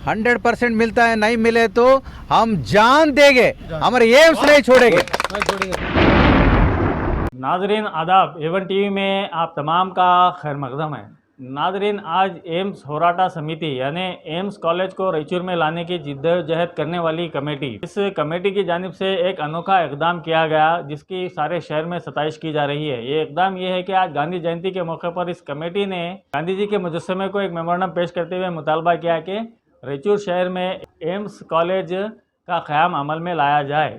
100% मिलता है, नहीं मिले तो हम जान देंगे, हमारे एम्स नहीं छोड़ेंगे। नाजरीन आदाब, एवन टीवी में आप तमाम का खैर मकदम है। नाजरीन, आज एम्स होराटा समिति यानी एम्स कॉलेज को रायचूर में लाने की जिद्दोजहद करने वाली कमेटी, इस कमेटी की जानिब से एक अनोखा इकदाम किया गया जिसकी सारे शहर में सताइश की जा रही है। ये इकदाम ये है कि आज गांधी जयंती के मौके पर इस कमेटी ने गांधी जी के मुजस्समे को एक मेमोरेंडम पेश करते हुए मुतालबा किया कि रायचूर शहर में एम्स कॉलेज का क़याम अमल में लाया जाए।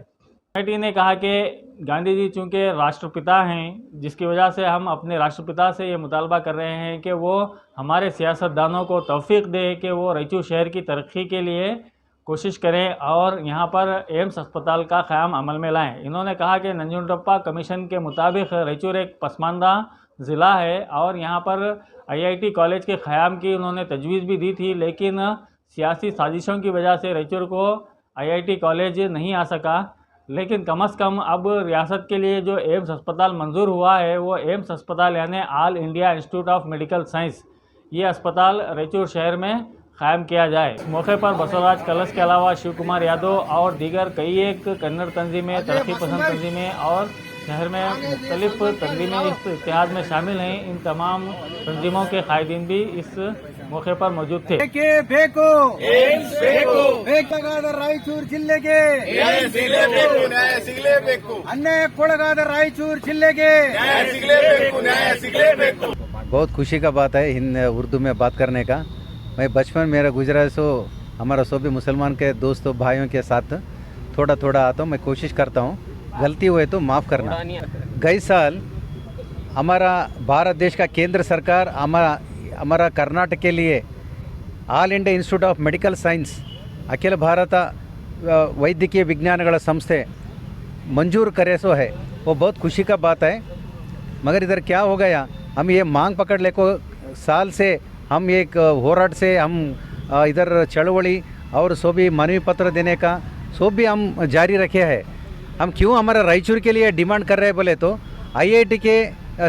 कमेटी ने कहा कि गांधी जी चूँकि राष्ट्रपिता हैं, जिसकी वजह से हम अपने राष्ट्रपिता से ये मुतालबा कर रहे हैं कि वो हमारे सियासतदानों को तौफीक दे कि वो रायचूर शहर की तरक्की के लिए कोशिश करें और यहाँ पर एम्स अस्पताल का क़याम अमल में लाएं। इन्होंने कहा कि नंजुंडप्पा कमीशन के मुताबिक रायचूर एक पसमानदा ज़िला है और यहाँ पर IIT कॉलेज के क़याम की उन्होंने तजवीज़ भी दी थी, लेकिन सियासी साजिशों की वजह से रायचूर को IIT कॉलेज नहीं आ सका। लेकिन कम से कम अब रियासत के लिए जो एम्स अस्पताल मंजूर हुआ है वो एम्स अस्पताल यानी all India institute of medical science, ये अस्पताल रायचूर शहर में क़ायम किया जाए। इस मौके पर बसवराज कलश के अलावा शिव कुमार यादव और दीगर कई एक कन्नड़ तंजीमें, तरक्की पसंद तंजीमें और शहर में मुख्तलिफ तंजीमें इस इत्तेहाद में शामिल हैं। इन तमाम तंजीमों के कायदीन भी इस मौके पर मौजूद थे। ರಾಯಚೂರು ಜಿಲ್ಲೆಗೆ ಅನ್ಯಾಯಕ್ಕೊಳಗಾದ ರಾಯಚೂರು ಜಿಲ್ಲೆಗೆ बहुत खुशी का बात है उर्दू में बात करने का। मैं बचपन मेरा गुजरा सो हमारा सभी मुसलमान के दोस्तों भाइयों के साथ थोड़ा थोड़ा आता हूँ। मैं कोशिश करता हूँ, गलती हुए तो माफ़ करना। गई साल हमारा भारत देश का केंद्र सरकार हमारा कर्नाटक के लिए all India institute of medical science अखिल भारत वैद्यकीय विज्ञानಗಳ संस्थे मंजूर करे सो है, वो बहुत खुशी का बात है। मगर इधर क्या हो गया, हम ये मांग पकड़ ले को साल से हम एक होराट से हम इधर चळवळी और सो भी मनवी पत्र देने का सो भी हम जारी रखे हैं। हम क्यों हमारा रायचूर के लिए डिमांड कर रहे हैं बोले तो IIT के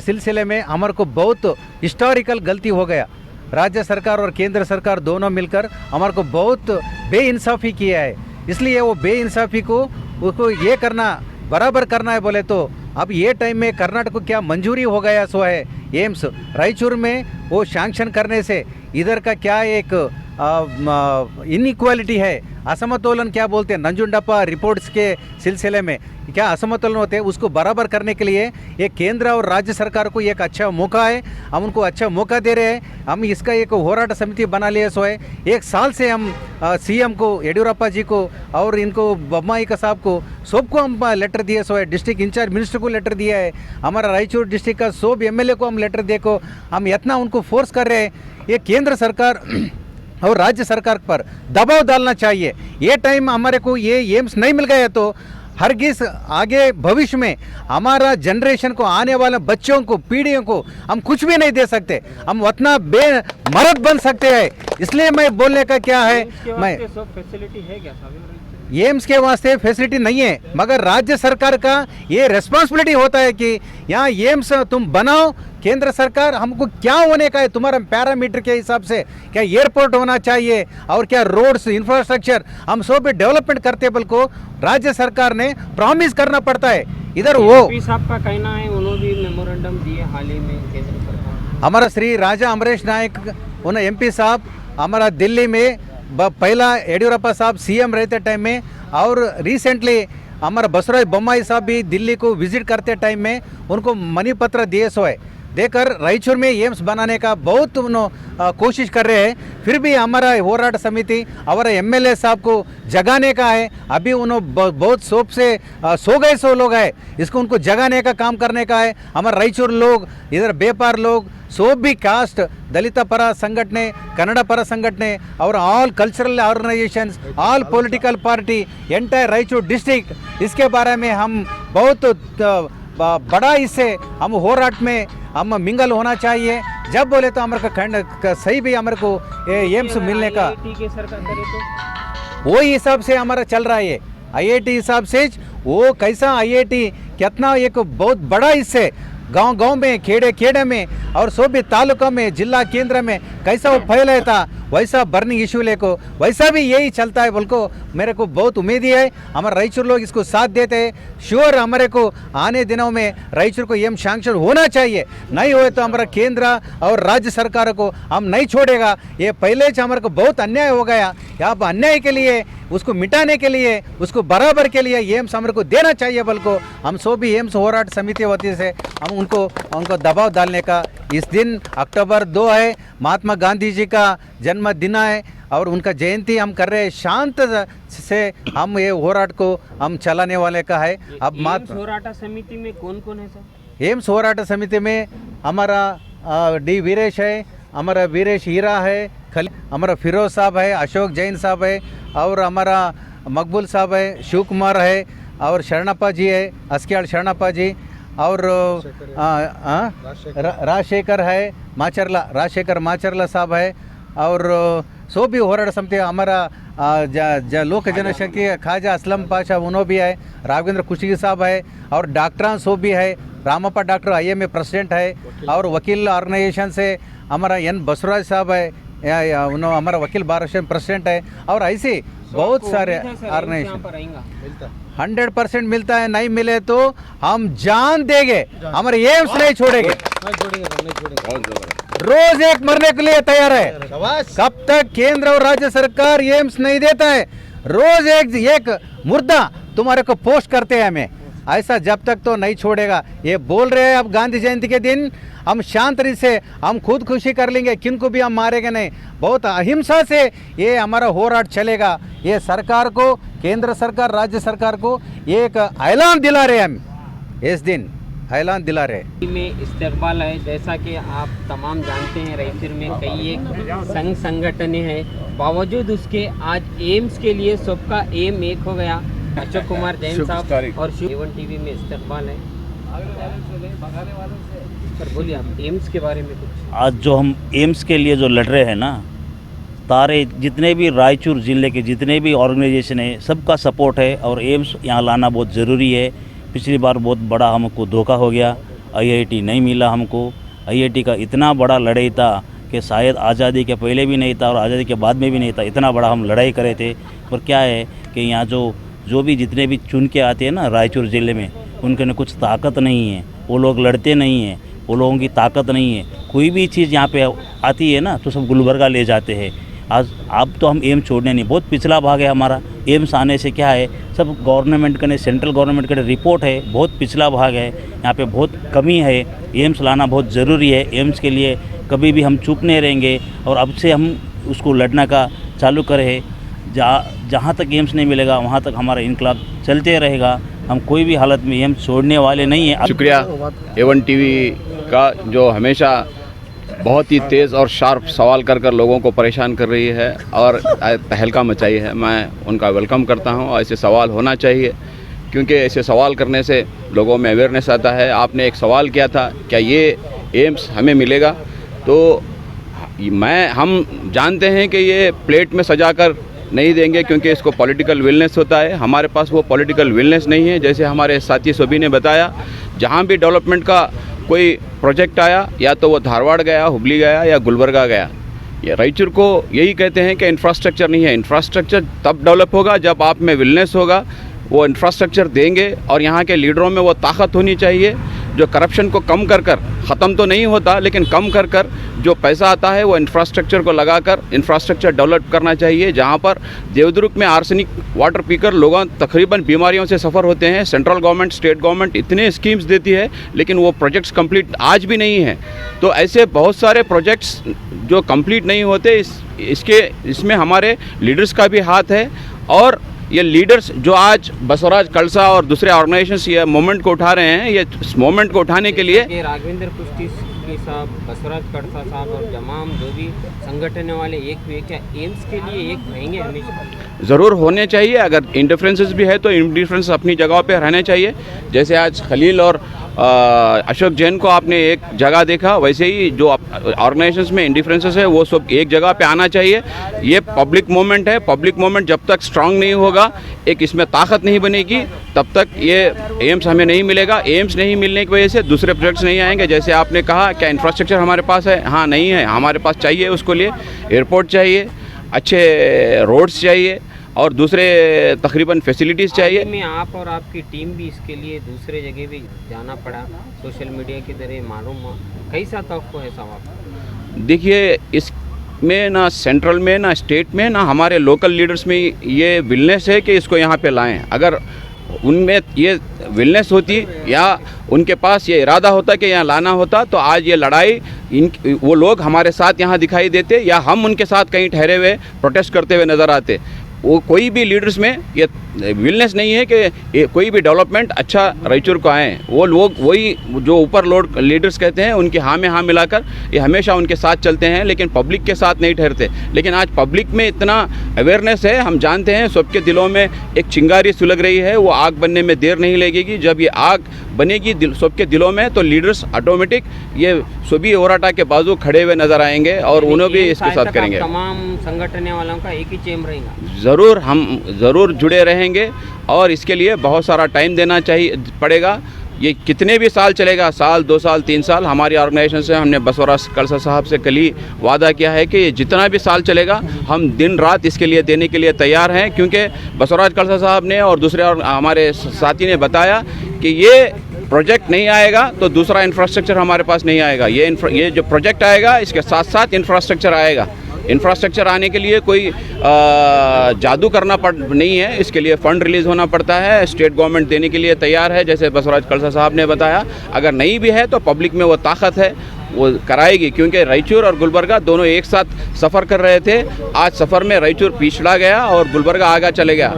सिलसिले में हमारे को बहुत हिस्टोरिकल गलती हो गया। राज्य सरकार और केंद्र सरकार दोनों मिलकर हमारे को बहुत बेइंसाफ़ी किया है। इसलिए वो बेइंसाफ़ी को उसको ये करना बराबर करना है बोले तो अब ये टाइम में कर्नाटक को क्या मंजूरी हो गया सो है एम्स रायचूर में वो सैंक्शन करने से इधर का क्या एक इनइक्वालिटी है, असमतोलन क्या बोलते हैं, नंजुंडप्पा रिपोर्ट्स के सिलसिले में क्या असमतोलन होते हैं, उसको बराबर करने के लिए ये केंद्र और राज्य सरकार को एक अच्छा मौका है। हम उनको अच्छा मौका दे रहे हैं। हम इसका एक होराट समिति बना लिया सो है। एक साल से हम CM को येडियुरप्पा जी को और इनको बम्माई का साहब को सबको हम लेटर दिए सो है। डिस्ट्रिक्ट इंचार्ज मिनिस्टर को लेटर दिया है। हमारा रायचूर डिस्ट्रिक्ट का सब MLA को हम लेटर दे को हम इतना उनको फोर्स कर रहे हैं। ये केंद्र सरकार और राज्य सरकार पर दबाव डालना चाहिए। ये टाइम हमारे को ये एम्स नहीं मिल गया तो हरगिज आगे भविष्य में हमारा जनरेशन को आने वाले बच्चों को पीढ़ियों को हम कुछ भी नहीं दे सकते, हम उतना बेमर्द बन सकते हैं। इसलिए मैं बोलने का क्या है, मैं फैसिलिटी है क्या एम्स के वास्ते फैसिलिटी नहीं है, मगर राज्य सरकार का ये रिस्पॉन्सिबिलिटी होता है कि यहाँ एम्स तुम बनाओ। केंद्र सरकार हमको क्या होने का है, तुम्हारा पैरामीटर के हिसाब से क्या एयरपोर्ट होना चाहिए और क्या रोड्स इंफ्रास्ट्रक्चर हम सब डेवलपमेंट करते बल को राज्य सरकार ने प्रॉमिस करना पड़ता है। इधर वो साहब का कहना है, उन्होंने भी मेमोरेंडम दिए हाल ही में केंद्र सरकार। हमारा श्री राजा अमरेश नायक उन्हें MP साहब हमारा दिल्ली में पहला येडियुरप्पा साहब CM रहते टाइम में और रिसेंटली हमारा बसवराज बोम्माई साहब भी दिल्ली को विजिट करते टाइम में उनको मनी पत्र दिए सो है। देकर रायचूर में एम्स बनाने का बहुत कोशिश कर रहे हैं। फिर भी हमारा होराट समिति हमारा MLA साहब को जगाने का है। अभी उन्होंने बहुत सोप से सो गए सो लोग हैं, इसको उनको जगाने का काम करने का है। हमारे रायचूर लोग इधर बेपार लोग सो भी कास्ट दलित पर संगठने, कन्नड़ पर संगठने और all cultural organisations, all political party, entire Raichur district, इसके बारे में हम बहुत बड़ा इससे हम होराट में हम मिंगल होना चाहिए। जब बोले तो हमारे को सही भी हमारे को एम्स मिलने का वही हिसाब से हमारा चल रहा है। IIT हिसाब से वो कैसा IIT कितना एक बहुत बड़ा इससे गांव गांव में, खेड़े खेड़े में और सो भी तालुका में, जिला केंद्र में कैसा वो फैला था, वैसा बर्निंग इशू लेको वैसा भी यही चलता है बोल को मेरे को बहुत उम्मीद है। हमारे रायचूर लोग इसको साथ देते हैं। श्योर हमारे को आने दिनों में रायचूर को एम्स सैंक्शन होना चाहिए। नहीं हुए तो हमारा केंद्र और राज्य सरकार को हम नहीं छोड़ेगा। ये पहले से हमारे को बहुत अन्याय हो गया। यहाँ पर अन्याय के लिए, उसको मिटाने के लिए, उसको बराबर के लिए एम्स हमारे को देना चाहिए बोल को हम सो भी एम्स होराट समिति वती से हम उनको दबाव डालने का इस दिन अक्टूबर 2 है, महात्मा गांधी जी का जन्मदिन है और उनका जयंती हम कर रहे हैं। शांत से हम ये होराट को हम चलाने वाले का है। अब एम्स होराटा समिति में कौन कौन है सर? एम्स होराट समिति में हमारा डी वीरेश है, हमारा वीरेश हीरा है, हमारा फिरोज साहब है, अशोक जैन साहब है और हमारा मकबूल साहब है, शिव कुमार है और शरणप्पा जी है, अस्क्याल शरणप्पा जी और राजशेखर है, राजशेखर माचरला साहब है और सो भी होराट समिति हमारा लोक जनशक्ति ख्वाजा असलम पाशा उन्हों भी है, राघवेंद्र कुशी साहब है और डॉक्टर सो भी है, रामप्पा डॉक्टर IMA प्रेसिडेंट है और वकील ऑर्गेनाइजेशन से हमारा N बसवराज साहब है, उन्होंने हमारा वकील बार प्रेसिडेंट है और ऐसे बहुत सारे ऑर्गेनाइजेशन 100% मिलता है। नहीं मिले तो हम जान देंगे, हमारे एम्स नहीं छोड़ेंगे। रोज एक मरने के लिए तैयार है। कब तक केंद्र और राज्य सरकार एम्स नहीं देता है, रोज एक मुर्दा तुम्हारे को पोस्ट करते हैं हमें, ऐसा जब तक तो नहीं छोड़ेगा। ये बोल रहे हैं अब गांधी जयंती के दिन हम शांत से हम खुद खुशी कर लेंगे, किनको भी हम मारेंगे नहीं, बहुत अहिंसा से ये हमारा होराट चलेगा। ये सरकार को, केंद्र सरकार, राज्य सरकार को एक ऐलान दिला रहे हम, इस दिन ऐलान दिला रहे में इस्तेकबाल है। जैसा कि आप तमाम जानते हैं रायचूर में कई एक संघ संगठन है, बावजूद उसके आज एम्स के लिए सबका एम एक हो गया। अशोक कुमार जैन साहब और A1 TV में इस्तेकबाल है। सर बोलिए आप एम्स के बारे में कुछ। आज जो हम एम्स के लिए जो लड़ रहे हैं ना, सारे जितने भी रायचूर ज़िले के जितने भी ऑर्गेनाइजेशन है सबका सपोर्ट है और एम्स यहाँ लाना बहुत ज़रूरी है। पिछली बार बहुत बड़ा हमको धोखा हो गया, IIT नहीं मिला हमको। IIT का इतना बड़ा लड़ाई था कि शायद आज़ादी के पहले भी नहीं था और आज़ादी के बाद में भी नहीं था, इतना बड़ा हम लड़ाई करे थे। पर क्या है कि यहाँ जो भी जितने भी चुन के आते हैं ना रायचूर ज़िले में, उनके ना कुछ ताकत नहीं है, वो लोग लड़ते नहीं हैं, वो लोगों की ताकत नहीं है। कोई भी चीज़ यहाँ पे आती है ना तो सब गुलबर्गा ले जाते हैं। आज अब तो हम एम्स छोड़ने नहीं, बहुत पिछला भाग है हमारा। एम्स आने से क्या है, सब गवर्नमेंट का, सेंट्रल गवर्नमेंट का रिपोर्ट है, बहुत पिछला भाग है, यहाँ पे बहुत कमी है। एम्स लाना बहुत ज़रूरी है। एम्स के लिए कभी भी हम चुप नहीं रहेंगे और अब से हम उसको लड़ना का चालू करें। जहाँ तक एम्स नहीं मिलेगा वहाँ तक हमारा इनकलाब चलते रहेगा। हम कोई भी हालत में एम्स छोड़ने वाले नहीं हैं। शुक्रिया A1 TV का, जो हमेशा बहुत ही तेज़ और शार्प सवाल कर लोगों को परेशान कर रही है और तहलका मचाई है। मैं उनका वेलकम करता हूं। ऐसे सवाल होना चाहिए क्योंकि ऐसे सवाल करने से लोगों में अवेयरनेस आता है। आपने एक सवाल किया था, क्या ये एम्स हमें मिलेगा? तो हम जानते हैं कि ये प्लेट में सजाकर नहीं देंगे क्योंकि इसको पॉलिटिकल विलनेस होता है। हमारे पास वो पॉलिटिकल विलनेस नहीं है। जैसे हमारे साथी सभी ने बताया, जहाँ भी डेवलपमेंट का कोई प्रोजेक्ट आया, या तो वो धारवाड़ गया, हुबली गया या गुलबर्गा गया। ये रायचूर को यही कहते हैं कि इंफ्रास्ट्रक्चर नहीं है। इंफ्रास्ट्रक्चर तब डेवलप होगा जब आप में विलनेस होगा, वो इंफ्रास्ट्रक्चर देंगे। और यहाँ के लीडरों में वो ताकत होनी चाहिए जो करप्शन को कम कर ख़त्म तो नहीं होता, लेकिन कम कर जो पैसा आता है वो इंफ्रास्ट्रक्चर को लगाकर इंफ्रास्ट्रक्चर डेवलप करना चाहिए। जहाँ पर देवदुर्ग में आर्सेनिक वाटर पीकर लोगों तकरीबन बीमारियों से सफ़र होते हैं। सेंट्रल गवर्नमेंट, स्टेट गवर्नमेंट इतने स्कीम्स देती है, लेकिन वो प्रोजेक्ट्स कंप्लीट आज भी नहीं है। तो ऐसे बहुत सारे प्रोजेक्ट्स जो कंप्लीट नहीं होते, इसमें हमारे लीडर्स का भी हाथ है। और ये लीडर्स जो आज बसवराज कलसा और दूसरे ऑर्गेनाइजेशंस ये मूवमेंट को उठा रहे हैं, ये मोमेंट को उठाने के लिए राघवेंद्र कुश्ती साहब, बसवराज कड़सा साहब और तमाम जो भी संगठन वाले एक हुए, क्या एम्स के लिए एक रहेंगे हमेशा? ज़रूर होने चाहिए। अगर इंडिफरेंसेस भी है तो इंडिफरेंस अपनी जगह पे रहने चाहिए। जैसे आज खलील और अशोक जैन को आपने एक जगह देखा, वैसे ही जो ऑर्गेनाइजेशंस में इंडिफरेंसेस है वो सब एक जगह पे आना चाहिए। ये पब्लिक मूवमेंट है, पब्लिक मूवमेंट जब तक स्ट्रांग नहीं होगा, एक इसमें ताकत नहीं बनेगी, तब तक ये एम्स हमें नहीं मिलेगा। एम्स नहीं मिलने की वजह से दूसरे प्रोजेक्ट्स नहीं आएंगे। जैसे आपने कहा क्या इंफ्रास्ट्रक्चर हमारे पास है? हाँ, नहीं है, हमारे पास चाहिए। उसको लिए एयरपोर्ट चाहिए, अच्छे रोड्स चाहिए और दूसरे तकरीबन फैसिलिटीज़ चाहिए। में आप और आपकी टीम भी इसके लिए दूसरे जगह भी जाना पड़ा, सोशल मीडिया के जरिए मालूम हुआ, कैसा था आपको ऐसा वाक़ा? देखिए, इसमें ना सेंट्रल में ना स्टेट में ना हमारे लोकल लीडर्स में ये विलनेस है कि इसको यहाँ पे लाएं। अगर उनमें ये विलनेस होती या उनके पास ये इरादा होता कि यहाँ लाना होता, तो आज ये लड़ाई वो लोग हमारे साथ यहाँ दिखाई देते या हम उनके साथ कहीं ठहरे हुए प्रोटेस्ट करते हुए नज़र आते। वो कोई भी लीडर्स में ये विलनेस नहीं है कि कोई भी डेवलपमेंट अच्छा रायचूर को आए। वो लोग वही जो ऊपर लोड लीडर्स कहते हैं, उनकी हाँ में हाँ मिलाकर ये हमेशा उनके साथ चलते हैं, लेकिन पब्लिक के साथ नहीं ठहरते। लेकिन आज पब्लिक में इतना अवेयरनेस है, हम जानते हैं सबके दिलों में एक चिंगारी सुलग रही है, वो आग बनने में देर नहीं लगेगी। जब ये आग बनेगी सबके दिलों में, तो लीडर्स ऑटोमेटिक ये सभी ओराटा के बाजू खड़े हुए नजर आएंगे और उन्हें भी इसके साथ करेंगे। तमाम संगठन वालों का एक ही चेम रहेगा। ज़रूर, हम ज़रूर जुड़े रहेंगे और इसके लिए बहुत सारा टाइम देना चाहिए पड़ेगा। ये कितने भी साल चलेगा, साल 2 साल 3 साल, हमारी ऑर्गेनाइजेशन से हमने बसवराज कलसा साहब से कल ही वादा किया है कि जितना भी साल चलेगा हम दिन रात इसके लिए देने के लिए तैयार हैं। क्योंकि बसवराज कलसा साहब ने और दूसरे और हमारे साथी ने बताया कि ये प्रोजेक्ट नहीं आएगा तो दूसरा इंफ्रास्ट्रक्चर हमारे पास नहीं आएगा। ये जो प्रोजेक्ट आएगा इसके साथ साथ इंफ्रास्ट्रक्चर आएगा। इंफ्रास्ट्रक्चर आने के लिए कोई जादू करना नहीं है, इसके लिए फ़ंड रिलीज़ होना पड़ता है। स्टेट गवर्नमेंट देने के लिए तैयार है, जैसे बसवराज कलसा साहब ने बताया। अगर नहीं भी है तो पब्लिक में वो ताकत है, वो कराएगी। क्योंकि रायचूर और गुलबर्गा दोनों एक साथ सफ़र कर रहे थे। आज सफ़र में रायचूर पिछड़ा गया और गुलबर्गा आगे चले गया।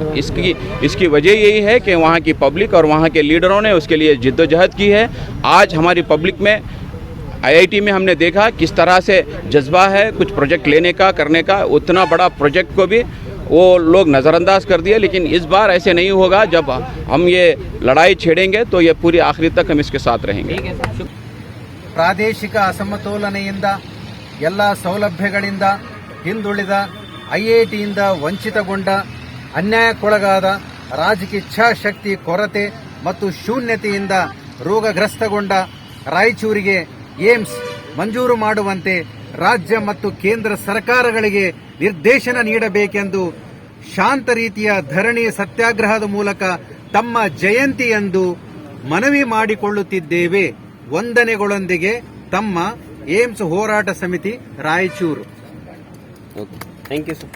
इसकी वजह यही है कि वहाँ की पब्लिक और वहाँ के लीडरों ने उसके लिए जिद्दोजहद की है। आज हमारी पब्लिक में आईआईटी में हमने देखा किस तरह से जज्बा है कुछ प्रोजेक्ट लेने का, करने का। उतना बड़ा प्रोजेक्ट को भी वो लोग नज़रअंदाज कर दिए। लेकिन इस बार ऐसे नहीं होगा। जब हम ये लड़ाई छेड़ेंगे तो ये पूरी आखिरी तक हम इसके साथ रहेंगे। ಪ್ರಾದೇಶಿಕ ಅಸಮತೋಲನೆಯಿಂದ ಎಲ್ಲ ಸೌಲಭ್ಯಗಳಿಂದ ಹಿಂದುಳಿದ ಐಐಟಿಯಿಂದ ವಂಚಿತಗೊಂಡ ಅನ್ಯಾಯಕ್ಕೊಳಗಾದ ರಾಜಕೀಯ ಇಚ್ಛಾಶಕ್ತಿ ಕೊರತೆ ಮತ್ತು ಶೂನ್ಯತೆಯಿಂದ ರೋಗಗ್ರಸ್ತಗೊಂಡ ರಾಯಚೂರಿಗೆ ಏಮ್ಸ್ ಮಂಜೂರು ಮಾಡುವಂತೆ ರಾಜ್ಯ ಮತ್ತು ಕೇಂದ್ರ ಸರ್ಕಾರಗಳಿಗೆ ನಿರ್ದೇಶನ ನೀಡಬೇಕೆಂದು ಶಾಂತ ರೀತಿಯ ಧರಣಿ ಸತ್ಯಾಗ್ರಹದ ಮೂಲಕ ತಮ್ಮ ಜಯಂತಿಯಂದು ಮನವಿ ಮಾಡಿಕೊಳ್ಳುತ್ತಿದ್ದೇವೆ. ವಂದನೆಗಳೊಂದಿಗೆ ತಮ್ಮ ಏಮ್ಸ್ ಹೋರಾಟ ಸಮಿತಿ ರಾಯಚೂರು. Thank you sir.